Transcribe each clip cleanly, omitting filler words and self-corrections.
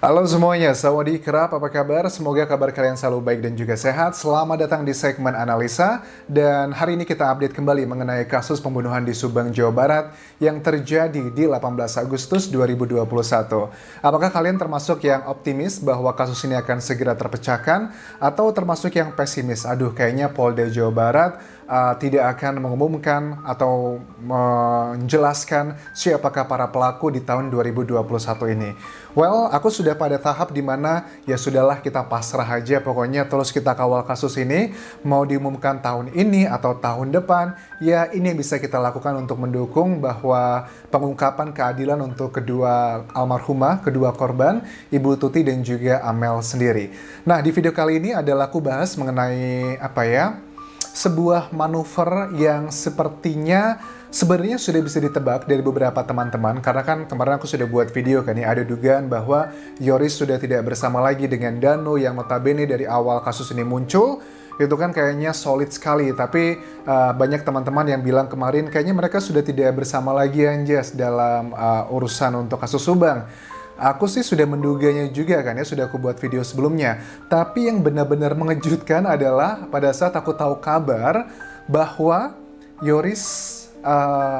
Halo semuanya, sawadee-krap, apa kabar? Semoga kabar kalian selalu baik dan juga sehat. Selamat datang di segmen analisa. Dan hari ini kita update kembali mengenai kasus pembunuhan di Subang, Jawa Barat yang terjadi di 18 Agustus 2021. Apakah kalian termasuk yang optimis bahwa kasus ini akan segera terpecahkan? Atau termasuk yang pesimis? Aduh, kayaknya Polda Jawa Barat tidak akan mengumumkan atau menjelaskan siapakah para pelaku di tahun 2021 ini. Well, aku sudah pada tahap dimana ya sudahlah kita pasrah aja pokoknya terus kita kawal kasus ini. Mau diumumkan tahun ini atau tahun depan, ya ini yang bisa kita lakukan untuk mendukung bahwa pengungkapan keadilan untuk kedua almarhumah, kedua korban, Ibu Tuti dan juga Amel sendiri. Nah, di video kali ini adalah aku bahas mengenai sebuah manuver yang sepertinya sebenarnya sudah bisa ditebak dari beberapa teman-teman, karena kan kemarin aku sudah buat video kan ya, ada dugaan bahwa Yoris sudah tidak bersama lagi dengan Danu yang notabene dari awal kasus ini muncul itu kan kayaknya solid sekali, tapi banyak teman-teman yang bilang kemarin kayaknya mereka sudah tidak bersama lagi Anjas dalam urusan untuk kasus Subang. Aku sih sudah menduganya juga kan ya, sudah aku buat video sebelumnya. Tapi yang benar-benar mengejutkan adalah pada saat aku tahu kabar bahwa Yoris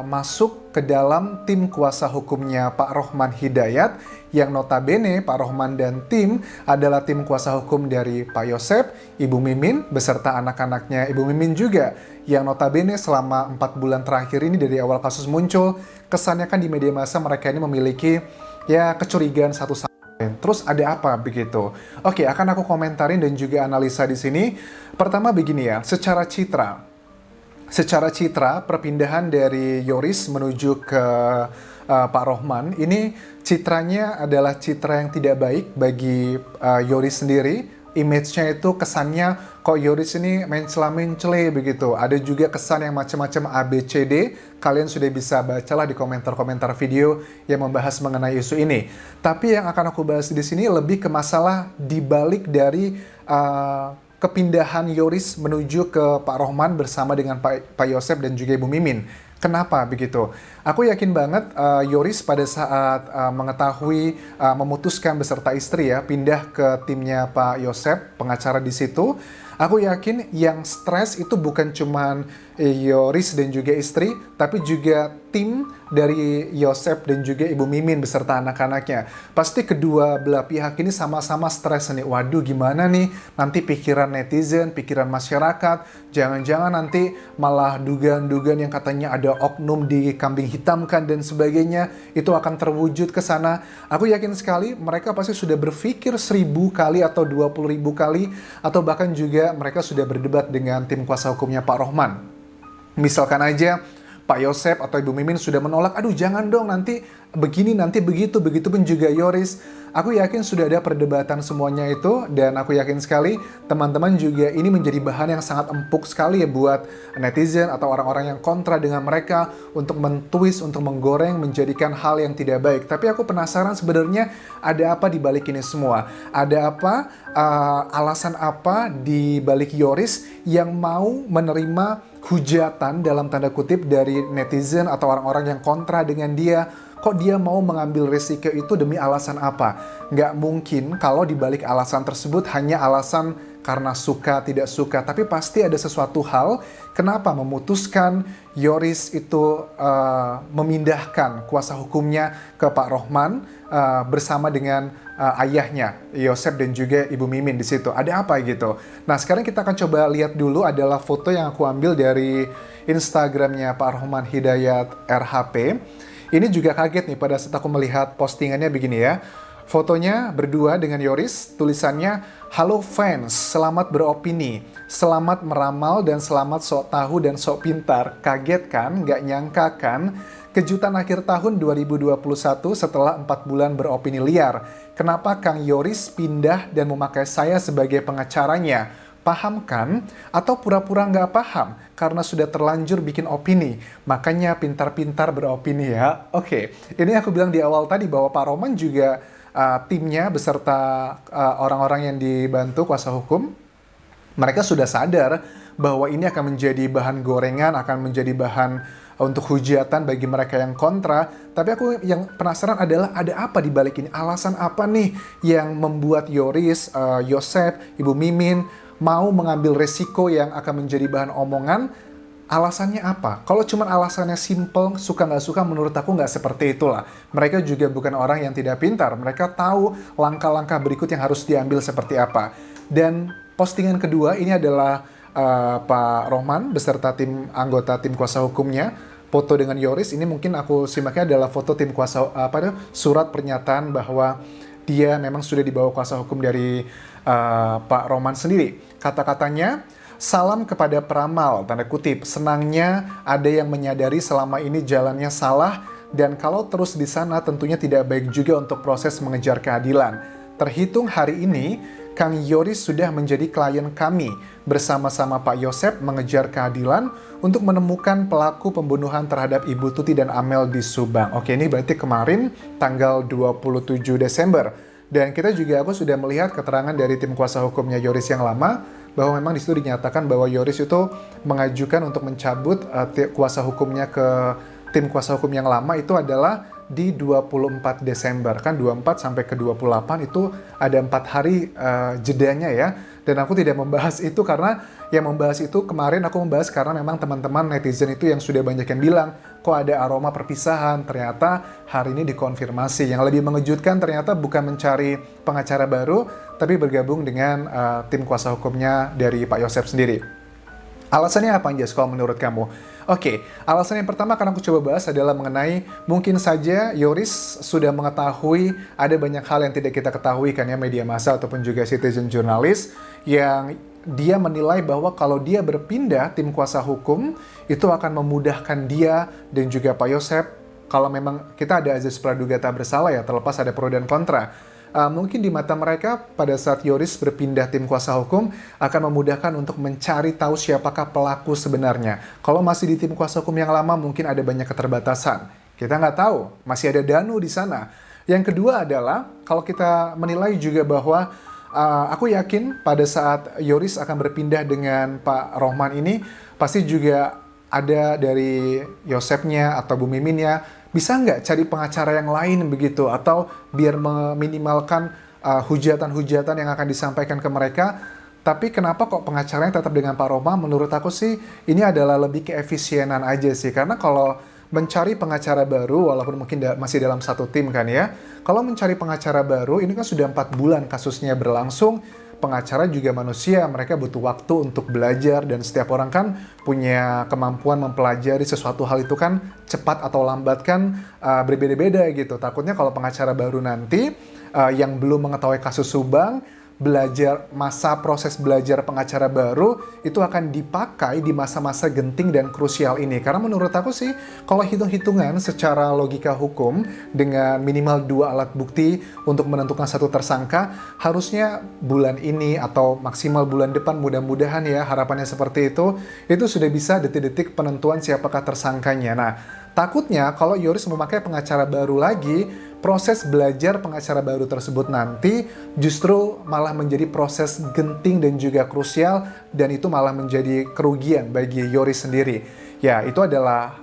masuk ke dalam tim kuasa hukumnya Pak Rohman Hidayat, yang notabene Pak Rohman dan tim adalah tim kuasa hukum dari Pak Yosep, Ibu Mimin, beserta anak-anaknya Ibu Mimin juga, yang notabene selama 4 bulan terakhir ini dari awal kasus muncul, kesannya kan di media massa mereka ini memiliki ya kecurigaan satu sama lain. Terus ada apa begitu? Oke, akan aku komentarin dan juga analisa di sini. Pertama begini ya, secara citra perpindahan dari Yoris menuju ke Pak Rohman ini citranya adalah citra yang tidak baik bagi Yoris sendiri. Image-nya itu kesannya kok Yoris ini mencela-mencele begitu. Ada juga kesan yang macam-macam ABCD. Kalian sudah bisa bacalah di komentar-komentar video yang membahas mengenai isu ini. Tapi yang akan aku bahas di sini lebih ke masalah dibalik dari kepindahan Yoris menuju ke Pak Rohman bersama dengan Pak Yosep dan juga Ibu Mimin. Kenapa begitu? Aku yakin banget Yoris pada saat mengetahui memutuskan beserta istri ya pindah ke timnya Pak Yosep, pengacara di situ. Aku yakin yang stres itu bukan cuman Yoris dan juga istri, tapi juga tim dari Yosep dan juga Ibu Mimin beserta anak-anaknya. Pasti kedua belah pihak ini sama-sama stres nih. Waduh, gimana nih nanti pikiran netizen, pikiran masyarakat, jangan-jangan nanti malah dugaan-dugaan yang katanya ada oknum dikambing hitamkan dan sebagainya, itu akan terwujud ke sana. Aku yakin sekali mereka pasti sudah berpikir 1000 kali atau 20.000 kali, atau bahkan juga mereka sudah berdebat dengan tim kuasa hukumnya Pak Rohman. Misalkan aja Pak Yosep atau Ibu Mimin sudah menolak, aduh jangan dong nanti begini, nanti begitu, begitu pun juga Yoris. Aku yakin sudah ada perdebatan semuanya itu, dan aku yakin sekali teman-teman juga ini menjadi bahan yang sangat empuk sekali ya buat netizen atau orang-orang yang kontra dengan mereka untuk mentwist, untuk menggoreng, menjadikan hal yang tidak baik. Tapi aku penasaran sebenarnya ada apa di balik ini semua? Ada apa, alasan apa di balik Yoris yang mau menerima hujatan dalam tanda kutip dari netizen atau orang-orang yang kontra dengan dia? Kok dia mau mengambil risiko itu demi alasan apa? Nggak mungkin kalau dibalik alasan tersebut hanya alasan karena suka tidak suka, tapi pasti ada sesuatu hal kenapa memutuskan Yoris itu memindahkan kuasa hukumnya ke Pak Rohman bersama dengan ayahnya Yosep dan juga Ibu Mimin di situ. Ada apa gitu? Nah, sekarang kita akan coba lihat dulu adalah foto yang aku ambil dari Instagramnya Pak Rohman Hidayat RHP. Ini juga kaget nih pada saat aku melihat postingannya begini ya. Fotonya berdua dengan Yoris, tulisannya, "Halo fans, selamat beropini, selamat meramal dan selamat sok tahu dan sok pintar." Kaget kan? Nggak nyangka kan? Kejutan akhir tahun 2021 setelah 4 bulan beropini liar. Kenapa Kang Yoris pindah dan memakai saya sebagai pengacaranya? Paham kan? Atau pura-pura nggak paham karena sudah terlanjur bikin opini. Makanya pintar-pintar beropini ya. Oke, ini aku bilang di awal tadi bahwa Pak Rohman juga timnya beserta orang-orang yang dibantu kuasa hukum, mereka sudah sadar bahwa ini akan menjadi bahan gorengan, akan menjadi bahan untuk hujatan bagi mereka yang kontra. Tapi aku yang penasaran adalah ada apa di balik ini? Alasan apa nih yang membuat Yoris, Yosef, Ibu Mimin mau mengambil resiko yang akan menjadi bahan omongan? Alasannya apa? Kalau cuma alasannya simple, suka nggak suka, menurut aku nggak seperti itulah. Mereka juga bukan orang yang tidak pintar. Mereka tahu langkah-langkah berikut yang harus diambil seperti apa. Dan postingan kedua ini adalah Pak Rohman beserta anggota tim kuasa hukumnya. Foto dengan Yoris ini mungkin aku simaknya adalah foto tim kuasa surat pernyataan bahwa dia memang sudah dibawa kuasa hukum dari Pak Rohman sendiri. Kata-katanya, "Salam kepada peramal," tanda kutip. "Senangnya ada yang menyadari selama ini jalannya salah, dan kalau terus di sana tentunya tidak baik juga untuk proses mengejar keadilan. Terhitung hari ini, Kang Yoris sudah menjadi klien kami. Bersama-sama Pak Yosef mengejar keadilan untuk menemukan pelaku pembunuhan terhadap Ibu Tuti dan Amel di Subang." Oke, ini berarti kemarin tanggal 27 Desember. Dan kita juga, aku sudah melihat keterangan dari tim kuasa hukumnya Yoris yang lama, bahwa memang di situ dinyatakan bahwa Yoris itu mengajukan untuk mencabut kuasa hukumnya ke tim kuasa hukum yang lama itu adalah di 24 Desember. Kan 24 sampai ke 28 itu ada 4 hari jedanya ya. Dan aku tidak membahas itu karena yang membahas itu kemarin aku membahas karena memang teman-teman netizen itu yang sudah banyak yang bilang, kok ada aroma perpisahan, ternyata hari ini dikonfirmasi. Yang lebih mengejutkan ternyata bukan mencari pengacara baru, tapi bergabung dengan tim kuasa hukumnya dari Pak Yosef sendiri. Alasannya apa, Anjas, kalau menurut kamu? Oke, alasan yang pertama karena aku coba bahas adalah mengenai mungkin saja Yoris sudah mengetahui ada banyak hal yang tidak kita ketahui kan ya, media massa ataupun juga citizen jurnalis, yang dia menilai bahwa kalau dia berpindah tim kuasa hukum itu akan memudahkan dia dan juga Pak Yosef. Kalau memang kita ada azas praduga tak bersalah ya, terlepas ada pro dan kontra. Mungkin di mata mereka pada saat Yoris berpindah tim kuasa hukum akan memudahkan untuk mencari tahu siapakah pelaku sebenarnya. Kalau masih di tim kuasa hukum yang lama mungkin ada banyak keterbatasan. Kita nggak tahu, masih ada Danu di sana. Yang kedua adalah kalau kita menilai juga bahwa aku yakin pada saat Yoris akan berpindah dengan Pak Rohman ini pasti juga ada dari Yosefnya atau Bu Miminnya, bisa nggak cari pengacara yang lain begitu, atau biar meminimalkan hujatan-hujatan yang akan disampaikan ke mereka. Tapi kenapa kok pengacaranya tetap dengan Pak Rohman? Menurut aku sih ini adalah lebih keefisienan aja sih, karena kalau mencari pengacara baru, walaupun mungkin masih dalam satu tim kan ya, kalau mencari pengacara baru ini kan sudah 4 bulan kasusnya berlangsung. Pengacara juga manusia, mereka butuh waktu untuk belajar, dan setiap orang kan punya kemampuan mempelajari sesuatu hal itu kan cepat atau lambat kan berbeda-beda gitu. Takutnya kalau pengacara baru nanti yang belum mengetahui kasus Subang, masa proses belajar pengacara baru itu akan dipakai di masa-masa genting dan krusial ini. Karena menurut aku sih, kalau hitung-hitungan secara logika hukum dengan minimal 2 alat bukti untuk menentukan satu tersangka, harusnya bulan ini atau maksimal bulan depan, mudah-mudahan ya, harapannya seperti itu sudah bisa detik-detik penentuan siapakah tersangkanya. Nah, takutnya kalau Yoris memakai pengacara baru lagi, proses belajar pengacara baru tersebut nanti justru malah menjadi proses genting dan juga krusial, dan itu malah menjadi kerugian bagi Yoris sendiri. Ya, itu adalah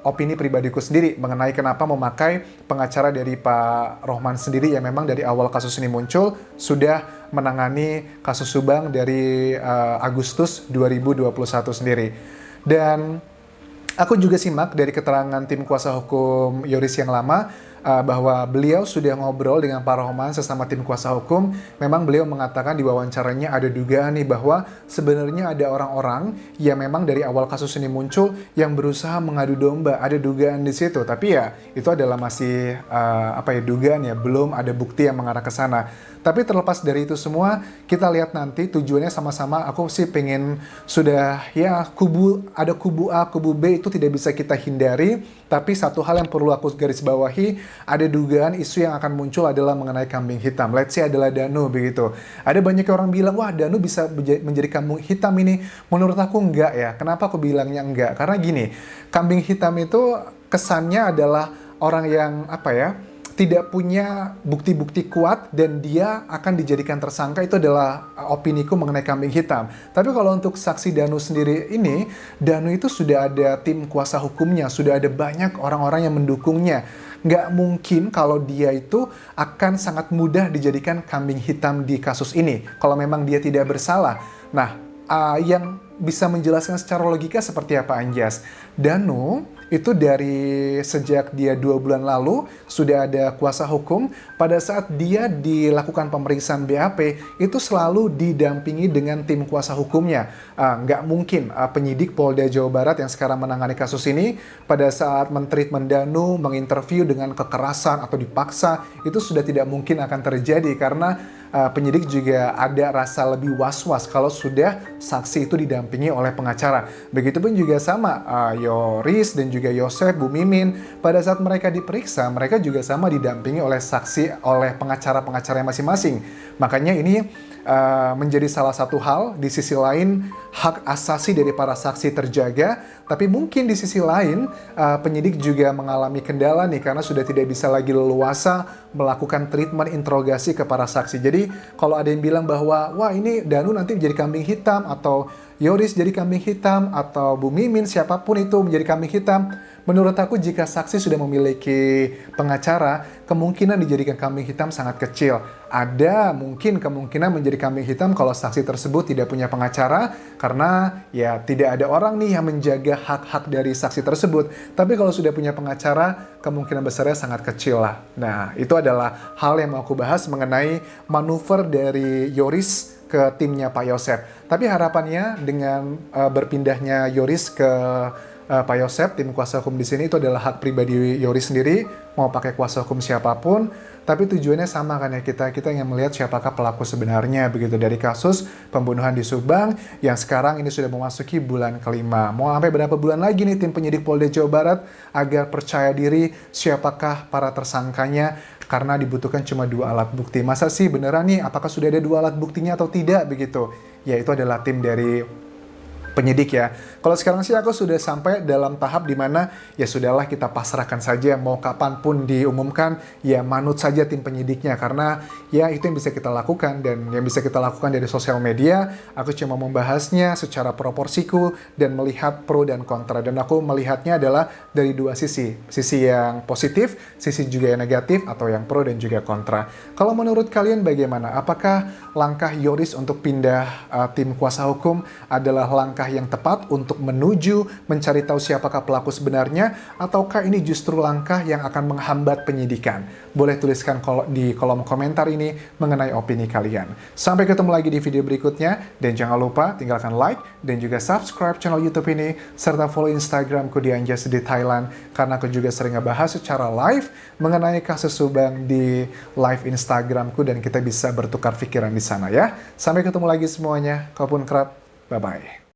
opini pribadiku sendiri mengenai kenapa memakai pengacara dari Pak Rohman sendiri yang memang dari awal kasus ini muncul sudah menangani kasus Subang dari Agustus 2021 sendiri. Dan aku juga simak dari keterangan tim kuasa hukum Yoris yang lama, bahwa beliau sudah ngobrol dengan Pak Rohman sesama tim kuasa hukum. Memang beliau mengatakan di wawancaranya ada dugaan nih bahwa sebenarnya ada orang-orang yang memang dari awal kasus ini muncul yang berusaha mengadu domba. Ada dugaan di situ, tapi ya itu adalah masih dugaan ya, belum ada bukti yang mengarah ke sana. Tapi terlepas dari itu semua, kita lihat nanti tujuannya sama-sama. Aku sih pengen sudah ya ada kubu A, kubu B itu tidak bisa kita hindari. Tapi satu hal yang perlu aku garis bawahi, ada dugaan isu yang akan muncul adalah mengenai kambing hitam. Let's say adalah Danu begitu. Ada banyak orang bilang, wah Danu bisa menjadi kambing hitam ini. Menurut aku enggak ya. Kenapa aku bilangnya enggak? Karena gini, kambing hitam itu kesannya adalah orang yang tidak punya bukti-bukti kuat dan dia akan dijadikan tersangka. Itu adalah opiniku mengenai kambing hitam. Tapi kalau untuk saksi Danu sendiri ini, Danu itu sudah ada tim kuasa hukumnya, sudah ada banyak orang-orang yang mendukungnya. Nggak mungkin kalau dia itu akan sangat mudah dijadikan kambing hitam di kasus ini, kalau memang dia tidak bersalah. Nah, yang bisa menjelaskan secara logika seperti apa, Anjas? Danu itu dari sejak dia 2 bulan lalu sudah ada kuasa hukum. Pada saat dia dilakukan pemeriksaan BAP itu selalu didampingi dengan tim kuasa hukumnya. Nggak mungkin penyidik Polda Jawa Barat yang sekarang menangani kasus ini pada saat mentreatment Danu, menginterview dengan kekerasan atau dipaksa, itu sudah tidak mungkin akan terjadi karena penyidik juga ada rasa lebih was-was kalau sudah saksi itu didampingi oleh pengacara. Begitupun juga sama Yoris dan juga Yosef, Bu Mimin, pada saat mereka diperiksa, mereka juga sama didampingi oleh saksi, oleh pengacara-pengacara masing-masing. Makanya ini menjadi salah satu hal. Di sisi lain, hak asasi dari para saksi terjaga, tapi mungkin di sisi lain penyidik juga mengalami kendala nih karena sudah tidak bisa lagi leluasa melakukan treatment interogasi ke para saksi. Jadi kalau ada yang bilang bahwa wah ini Danu nanti menjadi kambing hitam, atau Yoris jadi kambing hitam, atau Bu Mimin, siapapun itu menjadi kambing hitam, menurut aku jika saksi sudah memiliki pengacara, kemungkinan dijadikan kambing hitam sangat kecil. Ada mungkin kemungkinan menjadi kambing hitam kalau saksi tersebut tidak punya pengacara, karena ya tidak ada orang nih yang menjaga hak-hak dari saksi tersebut. Tapi kalau sudah punya pengacara, kemungkinan besarnya sangat kecil lah. Nah, itu adalah hal yang mau aku bahas mengenai manuver dari Yoris ke timnya Pak Yosef. Tapi harapannya dengan berpindahnya Yoris ke Pak Yosef, tim kuasa hukum di sini, itu adalah hak pribadi Yoris sendiri, mau pakai kuasa hukum siapapun, tapi tujuannya sama kan ya, kita ingin melihat siapakah pelaku sebenarnya begitu dari kasus pembunuhan di Subang yang sekarang ini sudah memasuki bulan kelima. Mau sampai berapa bulan lagi nih tim penyidik Polda Jawa Barat agar percaya diri siapakah para tersangkanya, karena dibutuhkan cuma 2 alat bukti. Masa sih beneran nih, apakah sudah ada 2 alat buktinya atau tidak begitu? Ya itu adalah tim dari penyidik ya. Kalau sekarang sih aku sudah sampai dalam tahap dimana ya sudahlah, kita pasrahkan saja, mau kapanpun diumumkan ya manut saja tim penyidiknya, karena ya itu yang bisa kita lakukan, dan yang bisa kita lakukan dari sosial media aku cuma membahasnya secara proporsiku dan melihat pro dan kontra, dan aku melihatnya adalah dari 2 sisi yang positif, sisi juga yang negatif atau yang pro dan juga kontra. Kalau menurut kalian bagaimana? Apakah langkah Yoris untuk pindah tim kuasa hukum adalah langkah yang tepat untuk menuju mencari tahu siapakah pelaku sebenarnya, ataukah ini justru langkah yang akan menghambat penyidikan? Boleh tuliskan di kolom komentar ini mengenai opini kalian. Sampai ketemu lagi di video berikutnya, dan jangan lupa tinggalkan like dan juga subscribe channel YouTube ini, serta follow Instagramku di Anjas di Thailand, karena aku juga sering ngebahas secara live mengenai kasus Subang di live Instagramku, dan kita bisa bertukar pikiran di sana ya. Sampai ketemu lagi semuanya, kalaupun kerap, bye-bye.